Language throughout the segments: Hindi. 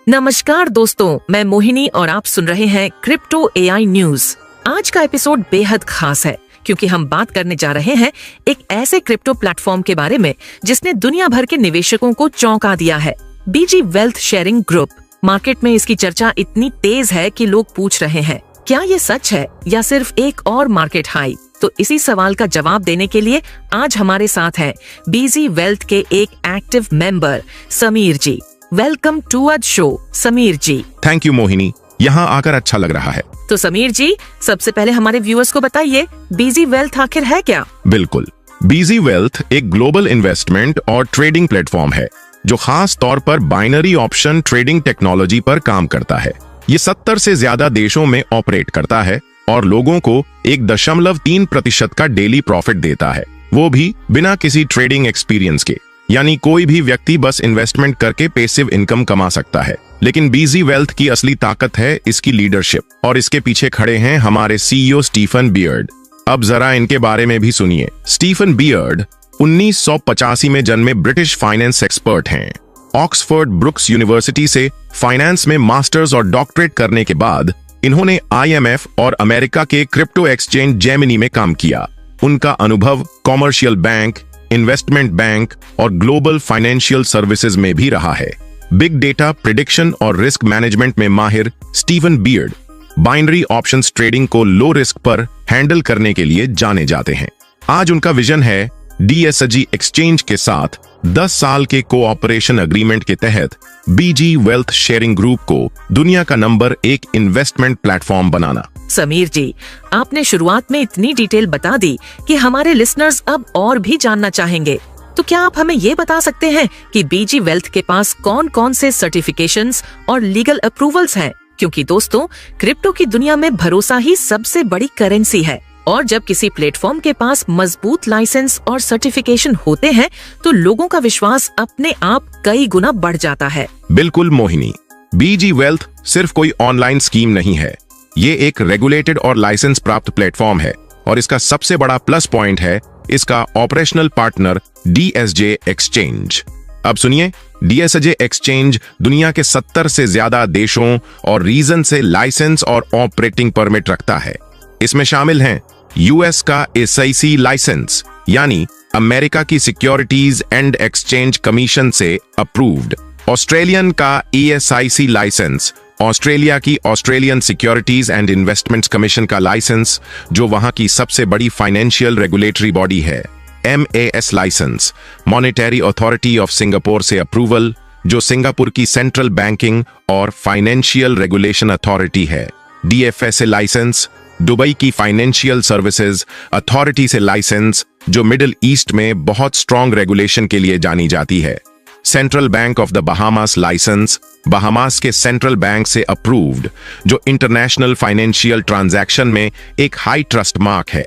नमस्कार दोस्तों, मैं मोहिनी और आप सुन रहे हैं क्रिप्टो एआई न्यूज। आज का एपिसोड बेहद खास है क्योंकि हम बात करने जा रहे हैं एक ऐसे क्रिप्टो प्लेटफॉर्म के बारे में जिसने दुनिया भर के निवेशकों को चौंका दिया है। बीजी वेल्थ शेयरिंग ग्रुप। मार्केट में इसकी चर्चा इतनी तेज है कि लोग पूछ रहे हैं क्या ये सच है या सिर्फ एक और मार्केट हाई। तो इसी सवाल का जवाब देने के लिए आज हमारे साथ हैं बीजी वेल्थ के एक active member Sameer ji. Welcome to a show Sameer ji. Thank you Mohini, यहाँ आकर अच्छा लग रहा है। तो समीर जी, सबसे पहले हमारे व्यूअर्स को बताइए बीजी वेल्थ आखिर है क्या? बिल्कुल, बीजी वेल्थ एक ग्लोबल इन्वेस्टमेंट और ट्रेडिंग प्लेटफॉर्म है जो खास तौर पर बाइनरी ऑप्शन ट्रेडिंग टेक्नोलॉजी पर काम करता है। ये 70 से ज्यादा देशों में ऑपरेट करता है और लोगों को 1.3% का डेली प्रॉफिट देता है, वो भी बिना किसी ट्रेडिंग एक्सपीरियंस के। यानी कोई भी व्यक्ति बस इन्वेस्टमेंट करके पैसिव इनकम कमा सकता है। लेकिन बीजी वेल्थ की असली ताकत है इसकी लीडरशिप, और इसके पीछे खड़े हैं हमारे सीईओ स्टीफन बियर्ड। अब जरा इनके बारे में भी सुनिए। स्टीफन बियर्ड 1985 में जन्मे ब्रिटिश फाइनेंस एक्सपर्ट हैं। ऑक्सफोर्ड ब्रुक्स यूनिवर्सिटी से फाइनेंस में मास्टर्स और डॉक्टरेट करने के बाद इन्होंने IMF और अमेरिका के क्रिप्टो एक्सचेंज जेमिनी में काम किया। उनका अनुभव कॉमर्शियल बैंक, इन्वेस्टमेंट बैंक और ग्लोबल फाइनेंशियल सर्विसेज में भी रहा है। बिग डेटा, प्रिडिक्शन और रिस्क मैनेजमेंट में माहिर Stephen Beard binary options trading को लो रिस्क पर हैंडल करने के लिए जाने जाते हैं। आज उनका विजन है DSG एक्सचेंज के साथ 10 साल के कोऑपरेशन एग्रीमेंट के तहत बीजी वेल्थ शेयरिंग ग्रुप को दुनिया का नंबर 1 इन्वेस्टमेंट प्लेटफॉर्म बनाना। समीर जी, आपने शुरुआत में इतनी डिटेल बता दी कि हमारे लिसनर्स अब और भी जानना चाहेंगे। तो क्या आप हमें ये बता सकते हैं कि बीजी वेल्थ के पास कौन कौन से सर्टिफिकेशंस और लीगल अप्रूवल्स हैं? क्योंकि दोस्तों, क्रिप्टो की दुनिया में भरोसा ही सबसे बड़ी करेंसी है, और जब किसी प्लेटफॉर्म के पास मजबूत लाइसेंस और सर्टिफिकेशन होते हैं तो लोगों का विश्वास अपने आप कई गुना बढ़ जाता है। बिल्कुल मोहिनी, बीजी वेल्थ सिर्फ कोई ऑनलाइन स्कीम नहीं है, ये एक रेगुलेटेड और लाइसेंस प्राप्त प्लेटफॉर्म है। और इसका सबसे बड़ा प्लस पॉइंट है इसका ऑपरेशनल पार्टनर DSG एक्सचेंज। अब सुनिए, DSG एक्सचेंज दुनिया के 70 से ज्यादा देशों और रीजन से लाइसेंस और ऑपरेटिंग परमिट रखता है। इसमें शामिल हैं US का SIC लाइसेंस, यानी अमेरिका की सिक्योरिटीज एंड एक्सचेंज कमीशन से अप्रूव्ड, ऑस्ट्रेलियन का ESIC लाइसेंस, ऑस्ट्रेलिया की Australian securities and investments commission का लाइसेंस जो वहां की सबसे बड़ी फाइनेंशियल रेगुलेटरी बॉडी है, MAS licence, monetary authority of Singapore से अप्रूवल जो सिंगापुर की सेंट्रल बैंकिंग और फाइनेंशियल रेगुलेशन अथॉरिटी है, DFSA लाइसेंस, दुबई की फाइनेंशियल सर्विसेज अथॉरिटी से लाइसेंस जो मिडिल ईस्ट में बहुत स्ट्रॉन्ग रेगुलेशन के लिए जानी जाती है, central bank of the Bahamas licence, Bahamas के सेंट्रल बैंक से अप्रूव्ड जो इंटरनेशनल फाइनेंशियल ट्रांजैक्शन में एक हाई ट्रस्ट मार्क है।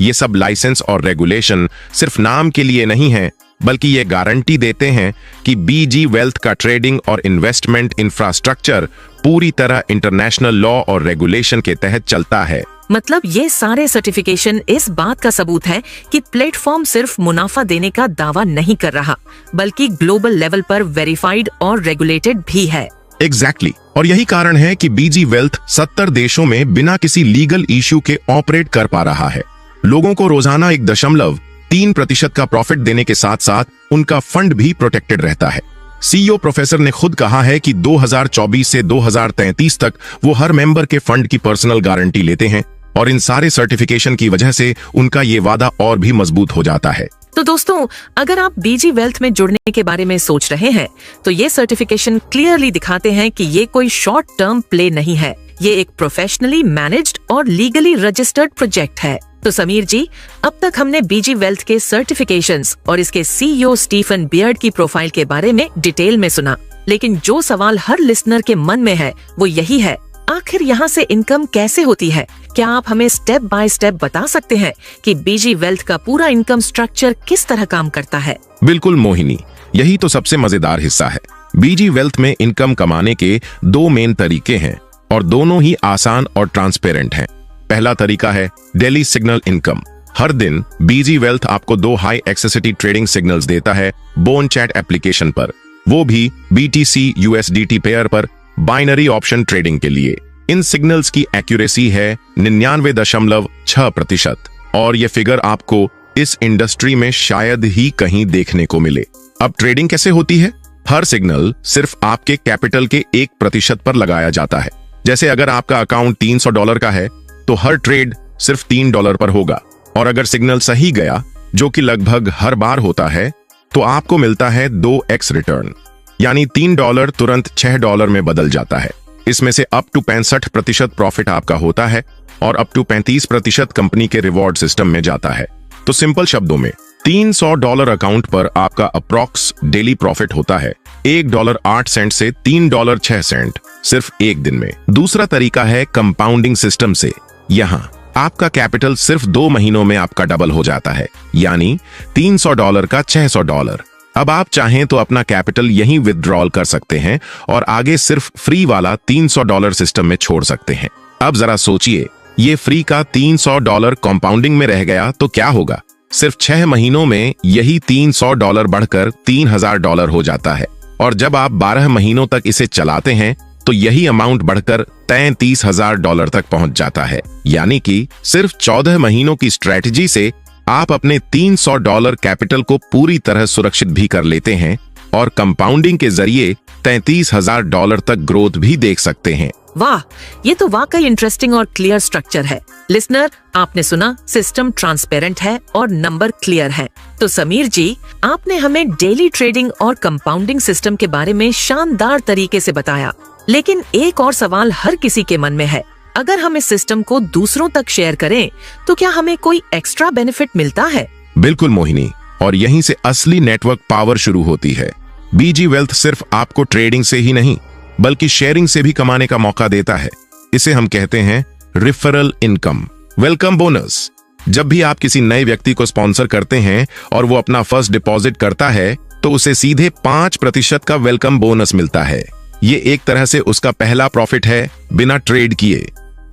ये सब लाइसेंस और रेगुलेशन सिर्फ नाम के लिए नहीं है, बल्कि ये गारंटी देते हैं कि बीजी वेल्थ का ट्रेडिंग और इन्वेस्टमेंट इंफ्रास्ट्रक्चर पूरी तरह इंटरनेशनल लॉ और रेगुलेशन के तहत चलता है। मतलब ये सारे सर्टिफिकेशन इस बात का सबूत है कि प्लेटफॉर्म सिर्फ मुनाफा देने का दावा नहीं कर रहा, बल्कि ग्लोबल लेवल पर वेरीफाइड और रेगुलेटेड भी है। एग्जैक्टली, और यही कारण है कि बीजी वेल्थ 70 देशों में बिना किसी लीगल इश्यू के ऑपरेट कर पा रहा है। लोगों को रोजाना 1.3% का प्रॉफिट देने के साथ साथ उनका फंड भी प्रोटेक्टेड रहता है। सीईओ प्रोफेसर ने खुद कहा है कि 2024 से 2033 तक वो हर मेंबर के फंड की पर्सनल गारंटी लेते हैं, और इन सारे सर्टिफिकेशन की वजह से उनका ये वादा और भी मजबूत हो जाता है। तो दोस्तों, अगर आप बीजी वेल्थ में जुड़ने के बारे में सोच रहे हैं तो ये सर्टिफिकेशन क्लियरली दिखाते हैं कि ये कोई शॉर्ट टर्म प्ले नहीं है, ये एक प्रोफेशनली मैनेज्ड और लीगली रजिस्टर्ड प्रोजेक्ट है। तो समीर जी, अब तक हमने बीजी वेल्थ के सर्टिफिकेशंस और इसके सीईओ स्टीफन बियर्ड की प्रोफाइल के बारे में डिटेल में सुना, लेकिन जो सवाल हर लिसनर के मन में है वो यही है, आखिर यहाँ से इनकम कैसे होती है? क्या आप हमें स्टेप बाय स्टेप बता सकते हैं कि बीजी वेल्थ का पूरा इनकम स्ट्रक्चर किस तरह काम करता है? बिल्कुल मोहिनी, यही तो सबसे मजेदार हिस्सा है। बीजी वेल्थ में इनकम कमाने के 2 मेन तरीके हैं और दोनों ही आसान और ट्रांसपेरेंट हैं। पहला तरीका है डेली सिग्नल इनकम। हर दिन बीजी वेल्थ आपको 2 हाई एक्सेसिटी ट्रेडिंग सिग्नल्स देता है बोन चैट एप्लीकेशन पर, वो भी BTC USDT पेयर पर बाइनरी ऑप्शन ट्रेडिंग के लिए। इन सिग्नल्स की एक्यूरेसी है 99.6% और ये फिगर आपको इस इंडस्ट्री में शायद ही कहीं देखने को मिले। अब ट्रेडिंग कैसे होती है? हर सिग्नल सिर्फ आपके कैपिटल के 1% पर लगाया जाता है। जैसे अगर आपका अकाउंट $300 का है तो हर ट्रेड सिर्फ $3 पर होगा, और अगर सिग्नल सही गया, जो कि लगभग हर बार होता है, तो आपको मिलता है 2x रिटर्न, यानी $3 तुरंत $6 में बदल जाता है। इसमें से अप टू 65% प्रॉफिट आपका होता है और अप टू 35% कंपनी के रिवॉर्ड सिस्टम में जाता है। तो सिंपल शब्दों में $300 अकाउंट पर आपका अप्रॉक्स डेली प्रॉफिट होता है $1.08 से $3.06 सिर्फ एक दिन में। दूसरा तरीका है कंपाउंडिंग सिस्टम से। यहाँ आपका कैपिटल सिर्फ 2 महीनों में आपका डबल हो जाता है, यानी $300 का $600। अब आप चाहें तो अपना कैपिटल यहीं विथड्रॉल कर सकते हैं और आगे सिर्फ फ्री वाला $300 सिस्टम में छोड़ सकते हैं। अब जरा सोचिए, ये फ्री का $300 कंपाउंडिंग में रह गया तो क्या होगा? सिर्फ 6 महीनों में यही $300 बढ़कर $3000 हो जाता है, और जब आप 12 महीनों तक इसे चलाते हैं तो यही अमाउंट बढ़कर $33,000 तक पहुंच जाता है। यानी कि सिर्फ 14 महीनों की स्ट्रेटजी से आप अपने $300 कैपिटल को पूरी तरह सुरक्षित भी कर लेते हैं और कंपाउंडिंग के जरिए $33,000 तक ग्रोथ भी देख सकते हैं। वाह, ये तो वाकई इंटरेस्टिंग और क्लियर स्ट्रक्चर है। लिसनर, आपने सुना, सिस्टम ट्रांसपेरेंट है और नंबर क्लियर है। तो समीर जी, आपने हमें डेली ट्रेडिंग और कंपाउंडिंग सिस्टम के बारे में शानदार तरीके से बताया, लेकिन एक और सवाल हर किसी के मन में है। अगर हम इस सिस्टम को दूसरों तक शेयर करें तो क्या हमें कोई एक्स्ट्रा बेनिफिट मिलता है? बिल्कुल मोहिनी, और यहीं से असली नेटवर्क पावर शुरू होती है। बीजी वेल्थ सिर्फ आपको ट्रेडिंग से ही नहीं बल्कि शेयरिंग से भी कमाने का मौका देता है। इसे हम कहते हैं रेफरल इनकम, वेलकम बोनस। जब भी आप किसी नए व्यक्ति को स्पॉन्सर करते हैं और वो अपना फर्स्ट डिपॉजिट करता है तो उसे सीधे 5% का वेलकम बोनस मिलता है। ये एक तरह से उसका पहला प्रॉफिट है बिना ट्रेड किए।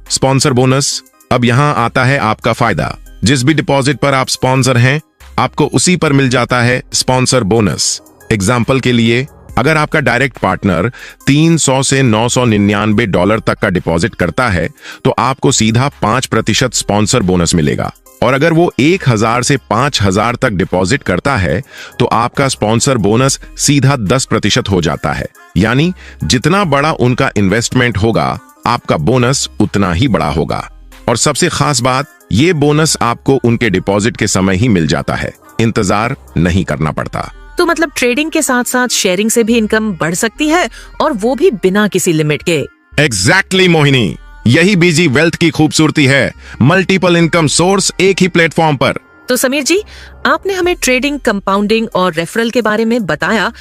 Sponsor bonus. अब यहां आता है आपका फायदा। जिस भी डिपॉजिट पर आप स्पॉन्सर हैं, आपको उसी पर मिल जाता है स्पॉन्सर बोनस। एग्जाम्पल के लिए, अगर आपका डायरेक्ट पार्टनर 300 से $999 तक का डिपॉजिट करता है तो आपको सीधा 5% स्पॉन्सर बोनस मिलेगा, और अगर वो 1000 से 5000 तक डिपॉजिट करता है तो आपका स्पॉन्सर बोनस सीधा 10% हो जाता है। यानी जितना बड़ा उनका इन्वेस्टमेंट होगा, आपका बोनस उतना ही बड़ा होगा। और सबसे खास बात, ये बोनस आपको उनके डिपॉजिट के समय ही मिल जाता है, इंतजार नहीं करना पड़ता। तो मतलब ट्रेडिंग के साथ साथ शेयरिंग से भी इनकम बढ़ सकती है, और वो भी बिना किसी लिमिट के। एग्जैक्टली मोहिनी, यही बीजी वेल्थ की खूबसूरती है। मल्टीपल इनकम सोर्स एक ही प्लेटफॉर्म पर। तो समीर जी, आपने हमें ट्रेडिंग, कंपाउंडिंग और रेफरल के बारे में बताया,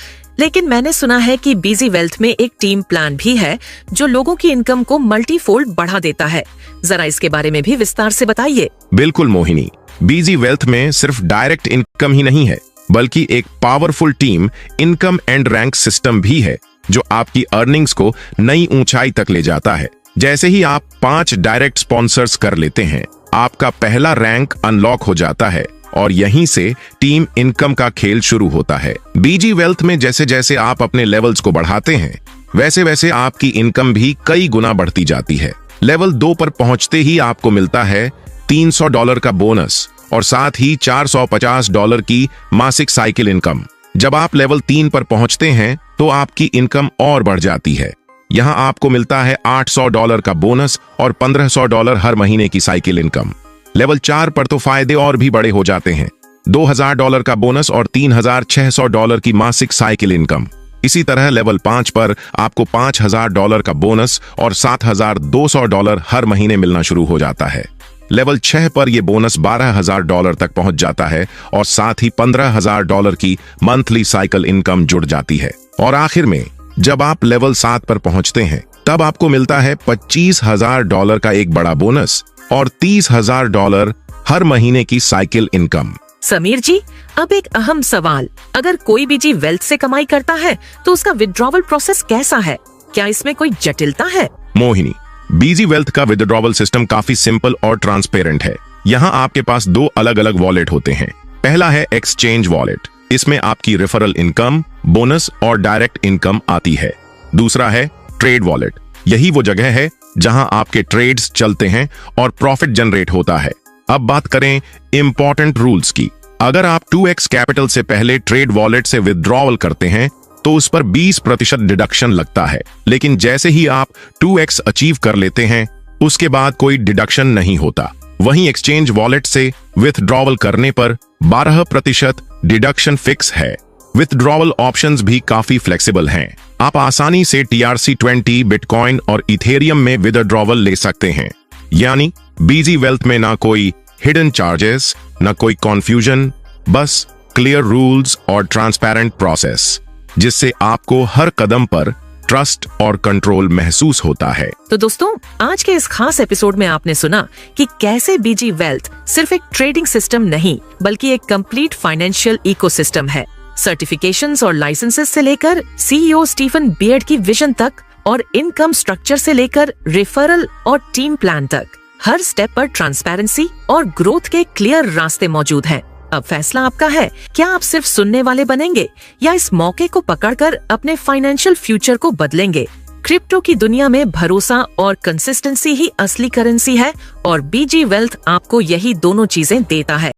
लेकिन मैंने सुना है कि बीजी वेल्थ में एक टीम प्लान भी है जो लोगों की इनकम को मल्टीफोल्ड बढ़ा देता है। जरा इसके बारे में भी विस्तार से बताइए। बिल्कुल मोहिनी, बीजी वेल्थ में सिर्फ डायरेक्ट इनकम ही नहीं है, बल्कि एक powerful team income and rank system भी है जो आपकी अर्निंग्स को नई ऊंचाई तक ले जाता है। जैसे ही आप 5 डायरेक्ट स्पॉन्सर्स कर लेते हैं, आपका पहला रैंक अनलॉक हो जाता है और यहीं से टीम इनकम का खेल शुरू होता है। बीजी वेल्थ में जैसे जैसे आप अपने लेवल्स को बढ़ाते हैं, वैसे वैसे आपकी इनकम भी कई गुना बढ़ती जाती है। लेवल 2 पर पहुंचते ही आपको मिलता है $300 का बोनस और साथ ही $450 की मासिक साइकिल इनकम। जब आप लेवल 3 पर पहुंचते हैं तो आपकी इनकम और बढ़ जाती है। यहां आपको मिलता है $800 का बोनस और $1500 हर महीने की साइकिल इनकम। लेवल 4 पर तो फायदे और भी बड़े हो जाते हैं, $2000 का बोनस और $3600 की मासिक साइकिल इनकम। इसी तरह लेवल 5 पर आपको $5000 का बोनस और $7200 हर महीने मिलना शुरू हो जाता है। लेवल 6 पर यह बोनस $12000 तक पहुंच जाता है और साथ ही $15000 की मंथली साइकिल इनकम जुड़ जाती है। और आखिर में जब आप लेवल 7 पर पहुंचते हैं, तब आपको मिलता है $25000 का एक बड़ा बोनस और $30000 हर महीने की साइकिल इनकम। समीर जी, अब एक अहम सवाल, अगर कोई बीजी वेल्थ से कमाई करता है तो उसका विड्रॉवल प्रोसेस कैसा है? क्या इसमें कोई जटिलता है? मोहिनी, बीजी वेल्थ का विड्रॉवल सिस्टम काफी सिंपल और ट्रांसपेरेंट है। यहाँ आपके पास 2 अलग अलग वॉलेट होते हैं। पहला है एक्सचेंज वॉलेट, इसमें आपकी रेफरल इनकम, बोनस और डायरेक्ट इनकम आती है। दूसरा है ट्रेड वॉलेट यही वो जगह है जहां आपके ट्रेड्स चलते हैं और प्रॉफिट जनरेट होता है। अब बात करें इंपॉर्टेंट रूल्स की। अगर आप 2x कैपिटल से पहले ट्रेड वॉलेट से विथड्रॉवल करते हैं तो उस पर 20% डिडक्शन लगता है, लेकिन जैसे ही आप 2x अचीव कर लेते हैं उसके बाद कोई डिडक्शन नहीं होता। वहीं एक्सचेंज वॉलेट से विथड्रॉवल करने पर 12% डिडक्शन फिक्स है। विथड्रॉवल ऑप्शंस भी काफी फ्लेक्सिबल हैं। आप आसानी से TRC20, बिटकॉइन और इथेरियम में विथड्रॉवल ले सकते हैं। यानी बीजी वेल्थ में ना कोई हिडन चार्जेस, ना कोई कॉन्फ्यूजन, बस क्लियर रूल्स और ट्रांसपेरेंट प्रोसेस, जिससे आपको हर कदम पर ट्रस्ट और कंट्रोल महसूस होता है। तो दोस्तों, आज के इस खास एपिसोड में आपने सुना कि कैसे बीजी वेल्थ सिर्फ एक ट्रेडिंग सिस्टम नहीं बल्कि एक कंप्लीट फाइनेंशियल इकोसिस्टम है। सर्टिफिकेशंस और लाइसेंसेस से लेकर CEO स्टीफन बियर्ड की विजन तक और इनकम स्ट्रक्चर से लेकर रेफरल और टीम प्लान तक, हर स्टेप पर ट्रांसपेरेंसी और ग्रोथ के क्लियर रास्ते मौजूद हैं। अब फैसला आपका है, क्या आप सिर्फ सुनने वाले बनेंगे या इस मौके को पकड़कर अपने फाइनेंशियल फ्यूचर को बदलेंगे। क्रिप्टो की दुनिया में भरोसा और कंसिस्टेंसी ही असली करेंसी है और बीजी वेल्थ आपको यही दोनों चीजें देता है।